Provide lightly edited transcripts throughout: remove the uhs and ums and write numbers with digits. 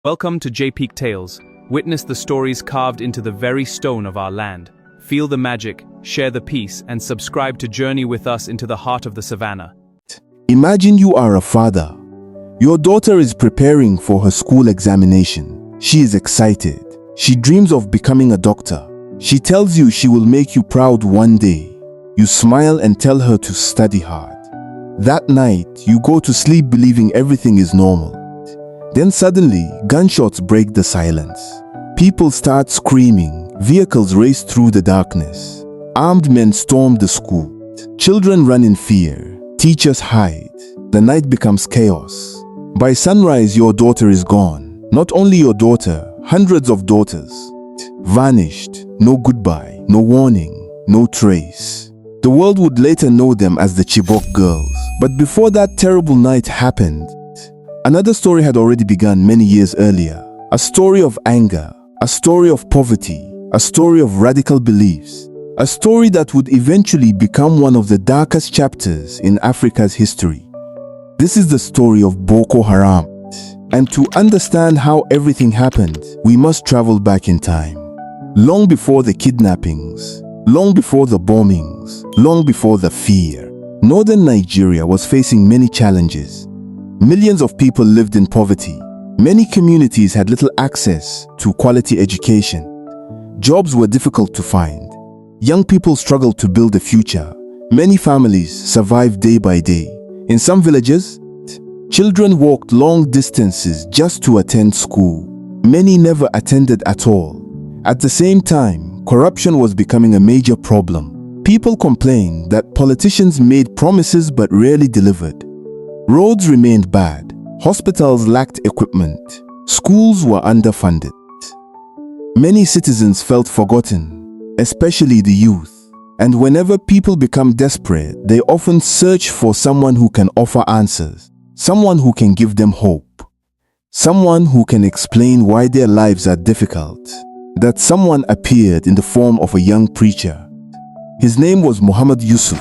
Welcome to JPEAK Tales. Witness the stories carved into the very stone of our land. Feel the magic, share the peace, and subscribe to journey with us into the heart of the savannah. Imagine you are a father. Your daughter is preparing for her school examination. She is excited. She dreams of becoming a doctor. She tells you she will make you proud one day. You smile and tell her to study hard. That night, you go to sleep believing everything is normal. Then suddenly, gunshots break the silence. People start screaming. Vehicles race through the darkness. Armed men storm the school. Children run in fear. Teachers hide. The night becomes chaos. By sunrise, your daughter is gone. Not only your daughter, hundreds of daughters. Vanished. No goodbye, no warning, no trace. The world would later know them as the Chibok girls. But before that terrible night happened, another story had already begun many years earlier. A story of anger, a story of poverty, a story of radical beliefs, a story that would eventually become one of the darkest chapters in Africa's history. This is the story of Boko Haram. And to understand how everything happened, we must travel back in time. Long before the kidnappings, long before the bombings, long before the fear, northern Nigeria was facing many challenges. Millions of people lived in poverty. Many communities had little access to quality education. Jobs were difficult to find. Young people struggled to build a future. Many families survived day by day. In some villages, children walked long distances just to attend school. Many never attended at all. At the same time, corruption was becoming a major problem. People complained that politicians made promises but rarely delivered. Roads remained bad. Hospitals lacked equipment. Schools were underfunded. Many citizens felt forgotten, especially the youth. And whenever people become desperate, they often search for someone who can offer answers, someone who can give them hope, someone who can explain why their lives are difficult. That someone appeared in the form of a young preacher. His name was Muhammad Yusuf.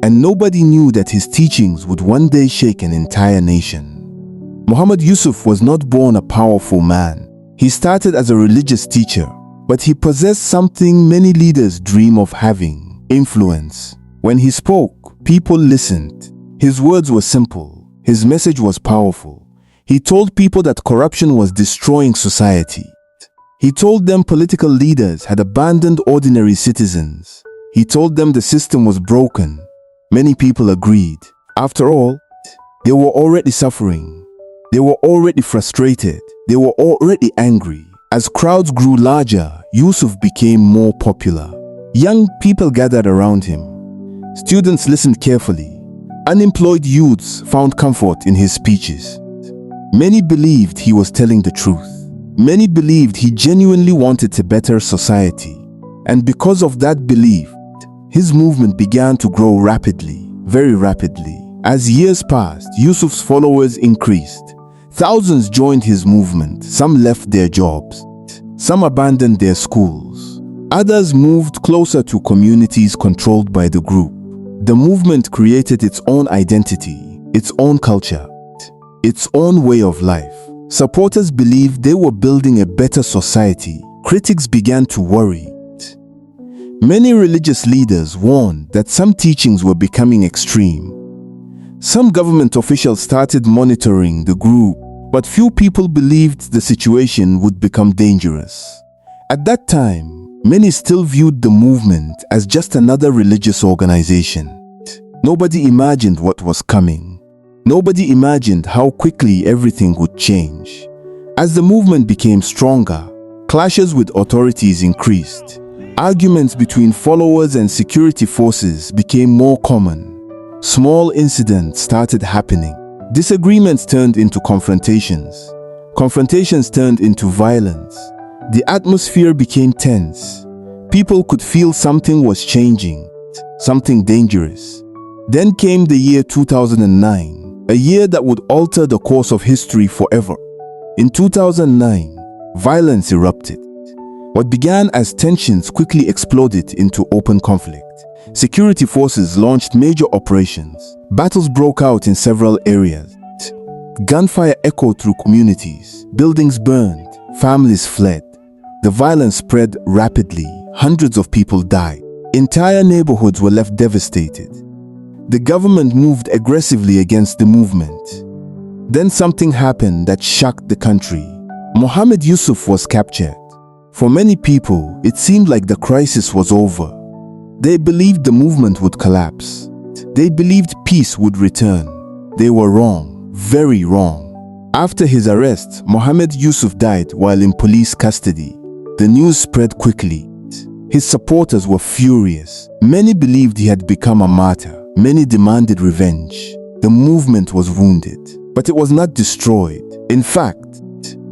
And nobody knew that his teachings would one day shake an entire nation. Muhammad Yusuf was not born a powerful man. He started as a religious teacher, but he possessed something many leaders dream of having: influence. When he spoke, people listened. His words were simple. His message was powerful. He told people that corruption was destroying society. He told them political leaders had abandoned ordinary citizens. He told them the system was broken. Many people agreed. After all, they were already suffering. They were already frustrated. They were already angry. As crowds grew larger, Yusuf became more popular. Young people gathered around him. Students listened carefully. Unemployed youths found comfort in his speeches. Many believed he was telling the truth. Many believed he genuinely wanted a better society. And because of that belief, his movement began to grow rapidly, very rapidly. As years passed, Yusuf's followers increased. Thousands joined his movement. Some left their jobs. Some abandoned their schools. Others moved closer to communities controlled by the group. The movement created its own identity, its own culture, its own way of life. Supporters believed they were building a better society. Critics began to worry. Many religious leaders warned that some teachings were becoming extreme. Some government officials started monitoring the group, but few people believed the situation would become dangerous. At that time, many still viewed the movement as just another religious organization. Nobody imagined what was coming. Nobody imagined how quickly everything would change. As the movement became stronger, clashes with authorities increased. Arguments between followers and security forces became more common. Small incidents started happening. Disagreements turned into confrontations. Confrontations turned into violence. The atmosphere became tense. People could feel something was changing, something dangerous. Then came the year 2009, a year that would alter the course of history forever. In 2009, violence erupted. What began as tensions quickly exploded into open conflict. Security forces launched major operations. Battles broke out in several areas. Gunfire echoed through communities. Buildings burned. Families fled. The violence spread rapidly. Hundreds of people died. Entire neighborhoods were left devastated. The government moved aggressively against the movement. Then something happened that shocked the country. Mohammed Yusuf was captured. For many people, it seemed like the crisis was over. They believed the movement would collapse. They believed peace would return. They were wrong, very wrong. After his arrest, Mohammed Yusuf died while in police custody. The news spread quickly. His supporters were furious. Many believed he had become a martyr. Many demanded revenge. The movement was wounded, but it was not destroyed. In fact,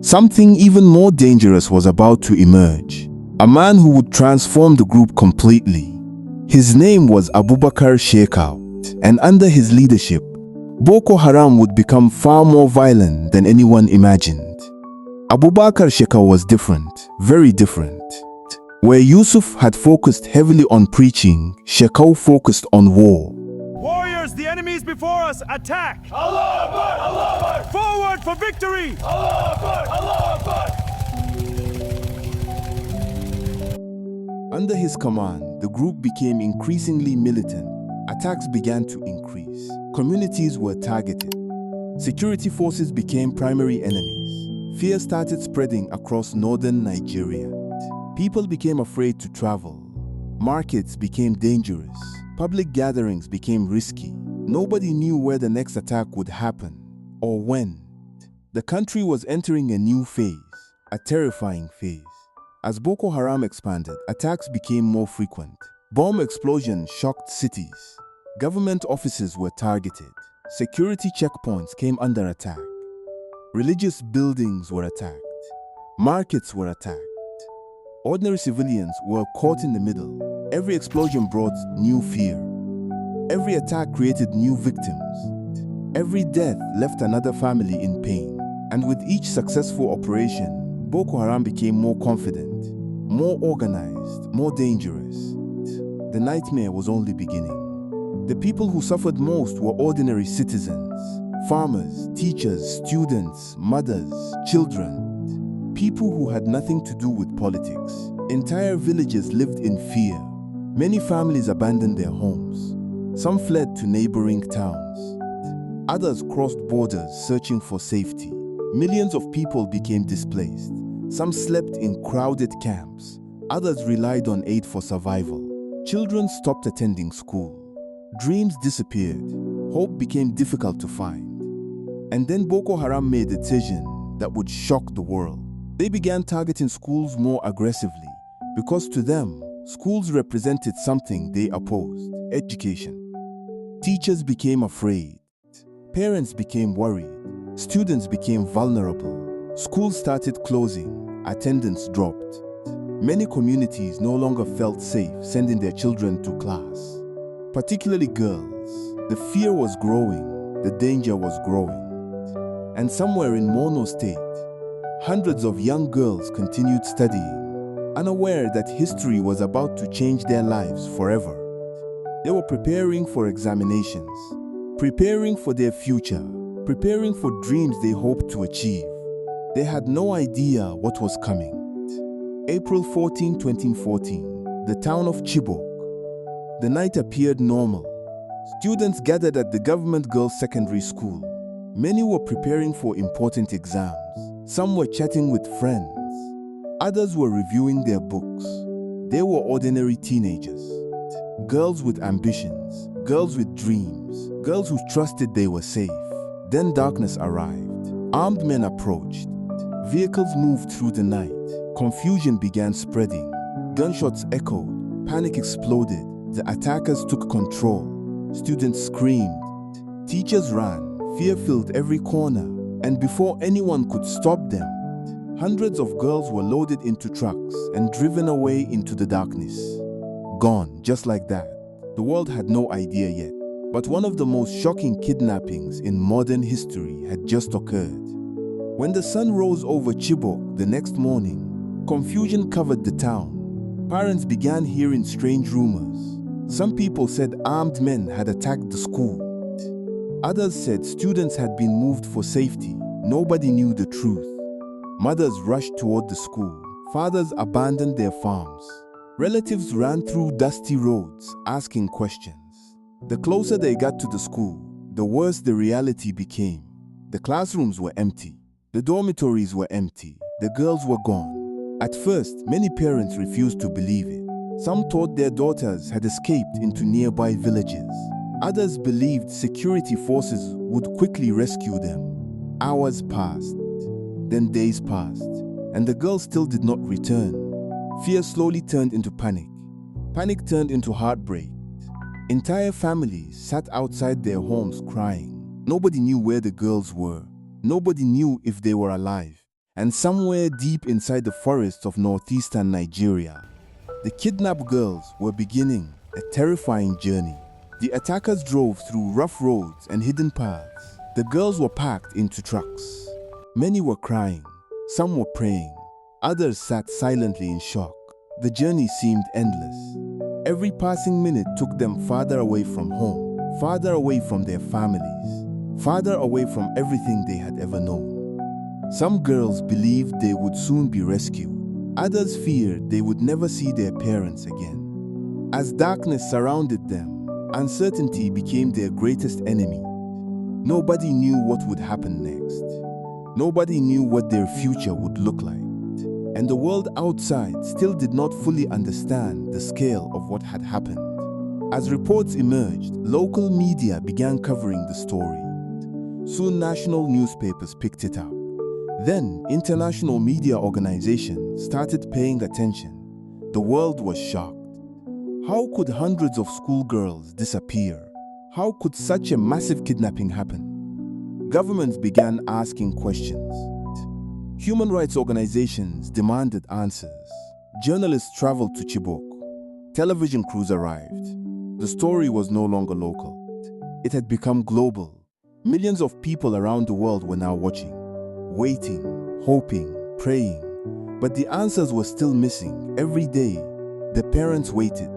something even more dangerous was about to emerge. A man who would transform the group completely. His name was Abubakar Shekau, and under his leadership, Boko Haram would become far more violent than anyone imagined. Abubakar Shekau was different, very different. Where Yusuf had focused heavily on preaching, Shekau focused on war. Warriors, the enemy is before us. Attack! Allah Akbar! Allah Akbar! Forward for victory! Allah Akbar! Allah Akbar! Under his command, the group became increasingly militant. Attacks began to increase. Communities were targeted. Security forces became primary enemies. Fear started spreading across northern Nigeria. People became afraid to travel. Markets became dangerous. Public gatherings became risky. Nobody knew where the next attack would happen or when. The country was entering a new phase, a terrifying phase. As Boko Haram expanded, attacks became more frequent. Bomb explosions shocked cities. Government offices were targeted. Security checkpoints came under attack. Religious buildings were attacked. Markets were attacked. Ordinary civilians were caught in the middle. Every explosion brought new fear. Every attack created new victims. Every death left another family in pain. And with each successful operation, Boko Haram became more confident, more organized, more dangerous. The nightmare was only beginning. The people who suffered most were ordinary citizens, farmers, teachers, students, mothers, children. People who had nothing to do with politics. Entire villages lived in fear. Many families abandoned their homes. Some fled to neighboring towns. Others crossed borders searching for safety. Millions of people became displaced. Some slept in crowded camps. Others relied on aid for survival. Children stopped attending school. Dreams disappeared. Hope became difficult to find. And then Boko Haram made a decision that would shock the world. They began targeting schools more aggressively because to them, schools represented something they opposed: education. Teachers became afraid. Parents became worried. Students became vulnerable. Schools started closing. Attendance dropped. Many communities no longer felt safe sending their children to class, particularly girls. The fear was growing. The danger was growing. And somewhere in Mono State, hundreds of young girls continued studying, unaware that history was about to change their lives forever. They were preparing for examinations, preparing for their future, preparing for dreams they hoped to achieve. They had no idea what was coming. April 14, 2014, the town of Chibok. The night appeared normal. Students gathered at the government girls' secondary school. Many were preparing for important exams. Some were chatting with friends. Others were reviewing their books. They were ordinary teenagers. Girls with ambitions. Girls with dreams. Girls who trusted they were safe. Then darkness arrived. Armed men approached. Vehicles moved through the night. Confusion began spreading. Gunshots echoed. Panic exploded. The attackers took control. Students screamed. Teachers ran. Fear filled every corner. And before anyone could stop them, hundreds of girls were loaded into trucks and driven away into the darkness. Gone, just like that. The world had no idea yet. But one of the most shocking kidnappings in modern history had just occurred. When the sun rose over Chibok the next morning, confusion covered the town. Parents began hearing strange rumors. Some people said armed men had attacked the school. Others said students had been moved for safety. Nobody knew the truth. Mothers rushed toward the school. Fathers abandoned their farms. Relatives ran through dusty roads, asking questions. The closer they got to the school, the worse the reality became. The classrooms were empty. The dormitories were empty. The girls were gone. At first, many parents refused to believe it. Some thought their daughters had escaped into nearby villages. Others believed security forces would quickly rescue them. Hours passed, then days passed, and the girls still did not return. Fear slowly turned into panic. Panic turned into heartbreak. Entire families sat outside their homes crying. Nobody knew where the girls were. Nobody knew if they were alive. And somewhere deep inside the forests of northeastern Nigeria, the kidnapped girls were beginning a terrifying journey. The attackers drove through rough roads and hidden paths. The girls were packed into trucks. Many were crying. Some were praying. Others sat silently in shock. The journey seemed endless. Every passing minute took them farther away from home, farther away from their families, farther away from everything they had ever known. Some girls believed they would soon be rescued. Others feared they would never see their parents again. As darkness surrounded them, uncertainty became their greatest enemy. Nobody knew what would happen next. Nobody knew what their future would look like. And the world outside still did not fully understand the scale of what had happened. As reports emerged, local media began covering the story. Soon national newspapers picked it up. Then international media organizations started paying attention. The world was shocked. How could hundreds of schoolgirls disappear? How could such a massive kidnapping happen? Governments began asking questions. Human rights organizations demanded answers. Journalists traveled to Chibok. Television crews arrived. The story was no longer local. It had become global. Millions of people around the world were now watching, waiting, hoping, praying. But the answers were still missing. Every day, the parents waited.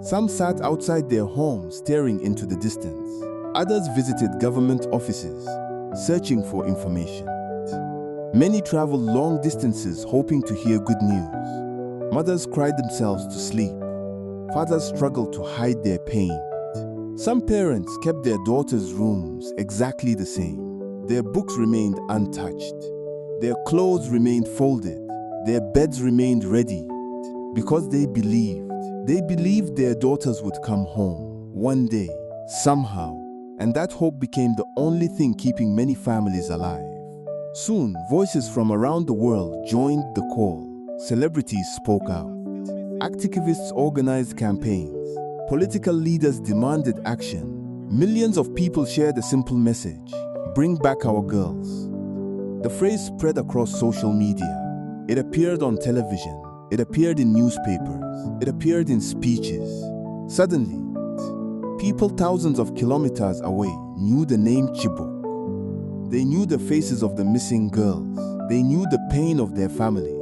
Some sat outside their homes staring into the distance. Others visited government offices, searching for information. Many traveled long distances hoping to hear good news. Mothers cried themselves to sleep. Fathers struggled to hide their pain. Some parents kept their daughters' rooms exactly the same. Their books remained untouched. Their clothes remained folded. Their beds remained ready. Because they believed their daughters would come home one day, somehow. And that hope became the only thing keeping many families alive. Soon, voices from around the world joined the call. Celebrities spoke out. Activists organized campaigns. Political leaders demanded action. Millions of people shared a simple message: bring back our girls. The phrase spread across social media. It appeared on television. It appeared in newspapers. It appeared in speeches. Suddenly, people thousands of kilometers away knew the name Chibok. They knew the faces of the missing girls. They knew the pain of their families.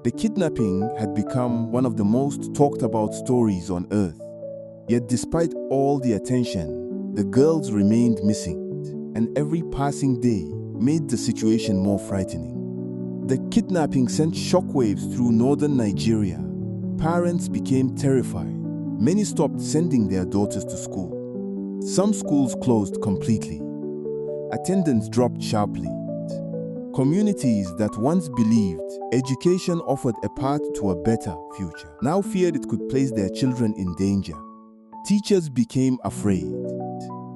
The kidnapping had become one of the most talked about stories on earth. Yet despite all the attention, the girls remained missing, and every passing day made the situation more frightening. The kidnapping sent shockwaves through northern Nigeria. Parents became terrified. Many stopped sending their daughters to school. Some schools closed completely. Attendance dropped sharply. Communities that once believed education offered a path to a better future now feared it could place their children in danger. Teachers became afraid.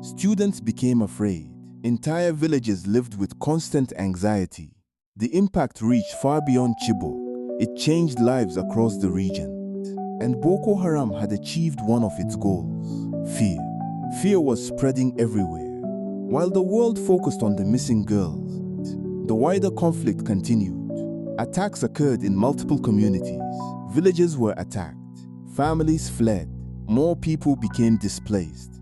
Students became afraid. Entire villages lived with constant anxiety. The impact reached far beyond Chibok. It changed lives across the region. And Boko Haram had achieved one of its goals: fear. Fear was spreading everywhere. While the world focused on the missing girls, the wider conflict continued. Attacks occurred in multiple communities. Villages were attacked. Families fled. More people became displaced.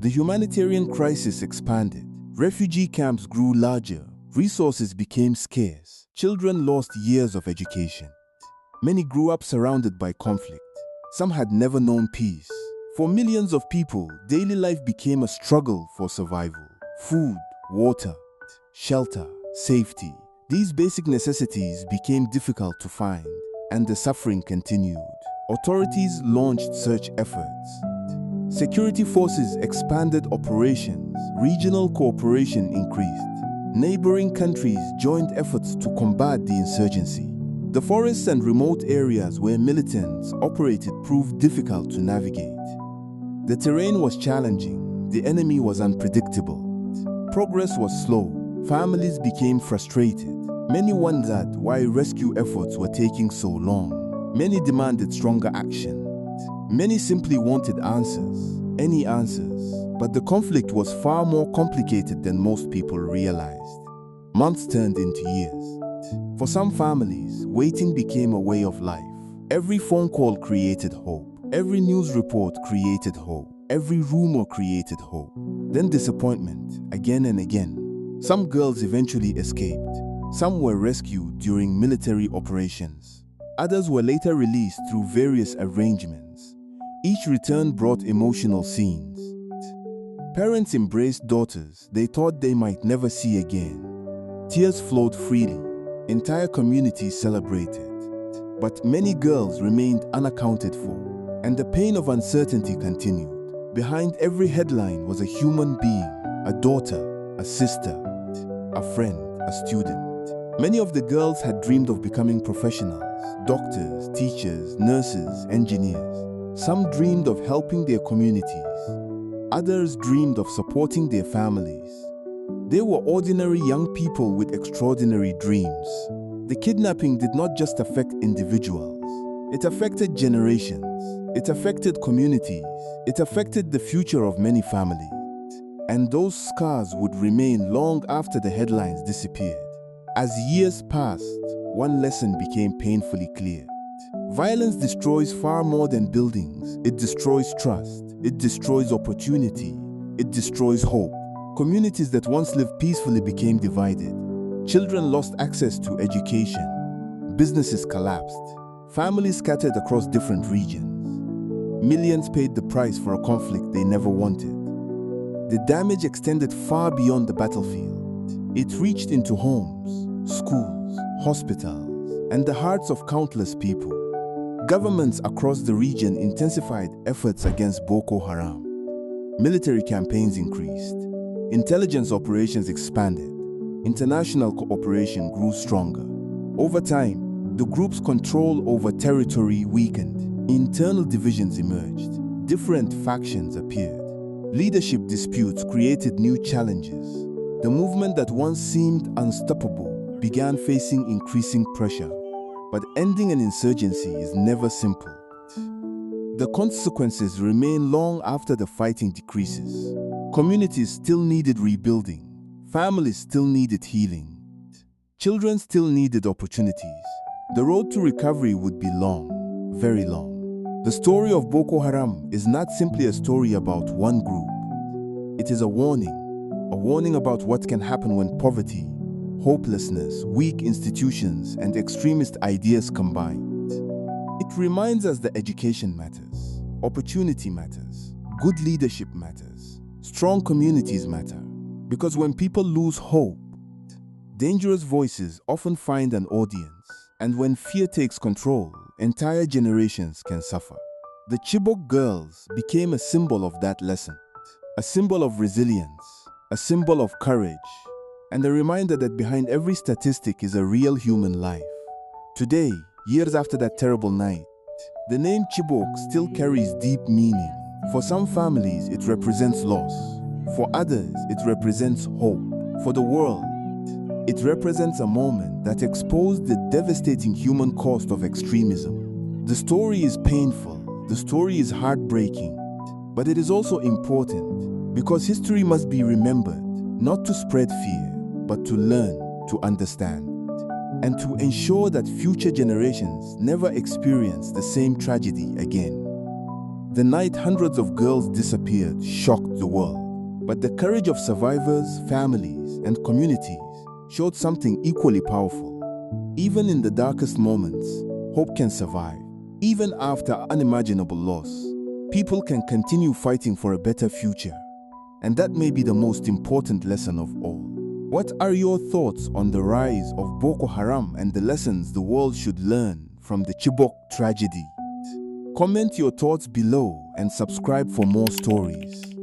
The humanitarian crisis expanded. Refugee camps grew larger. Resources became scarce. Children lost years of education. Many grew up surrounded by conflict. Some had never known peace. For millions of people, daily life became a struggle for survival. Food, water, shelter, safety. These basic necessities became difficult to find, and the suffering continued. Authorities launched search efforts. Security forces expanded operations. Regional cooperation increased. Neighboring countries joined efforts to combat the insurgency. The forests and remote areas where militants operated proved difficult to navigate. The terrain was challenging. The enemy was unpredictable. Progress was slow. Families became frustrated. Many wondered why rescue efforts were taking so long. Many demanded stronger action. Many simply wanted answers, any answers. But the conflict was far more complicated than most people realized. Months turned into years. For some families, waiting became a way of life. Every phone call created hope. Every news report created hope. Every rumor created hope. Then disappointment, again and again. Some girls eventually escaped. Some were rescued during military operations. Others were later released through various arrangements. Each return brought emotional scenes. Parents embraced daughters they thought they might never see again. Tears flowed freely. Entire communities celebrated. But many girls remained unaccounted for, and the pain of uncertainty continued. Behind every headline was a human being, a daughter, a sister, a friend, a student. Many of the girls had dreamed of becoming professionals, doctors, teachers, nurses, engineers. Some dreamed of helping their communities. Others dreamed of supporting their families. They were ordinary young people with extraordinary dreams. The kidnapping did not just affect individuals. It affected generations. It affected communities. It affected the future of many families. And those scars would remain long after the headlines disappeared. As years passed, one lesson became painfully clear. Violence destroys far more than buildings. It destroys trust. It destroys opportunity. It destroys hope. Communities that once lived peacefully became divided. Children lost access to education. Businesses collapsed. Families scattered across different regions. Millions paid the price for a conflict they never wanted. The damage extended far beyond the battlefield. It reached into homes, schools, hospitals, and the hearts of countless people. Governments across the region intensified efforts against Boko Haram. Military campaigns increased. Intelligence operations expanded. International cooperation grew stronger. Over time, the group's control over territory weakened. Internal divisions emerged. Different factions appeared. Leadership disputes created new challenges. The movement that once seemed unstoppable began facing increasing pressure. But ending an insurgency is never simple. The consequences remain long after the fighting decreases. Communities still needed rebuilding. Families still needed healing. Children still needed opportunities. The road to recovery would be long, very long. The story of Boko Haram is not simply a story about one group. It is a warning about what can happen when poverty, hopelessness, weak institutions, and extremist ideas combine. It reminds us that education matters, opportunity matters, good leadership matters, strong communities matter. Because when people lose hope, dangerous voices often find an audience. And when fear takes control, entire generations can suffer. The Chibok girls became a symbol of that lesson, a symbol of resilience, a symbol of courage, and a reminder that behind every statistic is a real human life. Today, years after that terrible night, the name Chibok still carries deep meaning. For some families, it represents loss. For others, it represents hope. For the world, it represents a moment that exposed the devastating human cost of extremism. The story is painful, the story is heartbreaking, but it is also important because history must be remembered, not to spread fear, but to learn, to understand, and to ensure that future generations never experience the same tragedy again. The night hundreds of girls disappeared shocked the world. But the courage of survivors, families, and communities showed something equally powerful. Even in the darkest moments, hope can survive. Even after unimaginable loss, people can continue fighting for a better future. And that may be the most important lesson of all. What are your thoughts on the rise of Boko Haram and the lessons the world should learn from the Chibok tragedy? Comment your thoughts below and subscribe for more stories.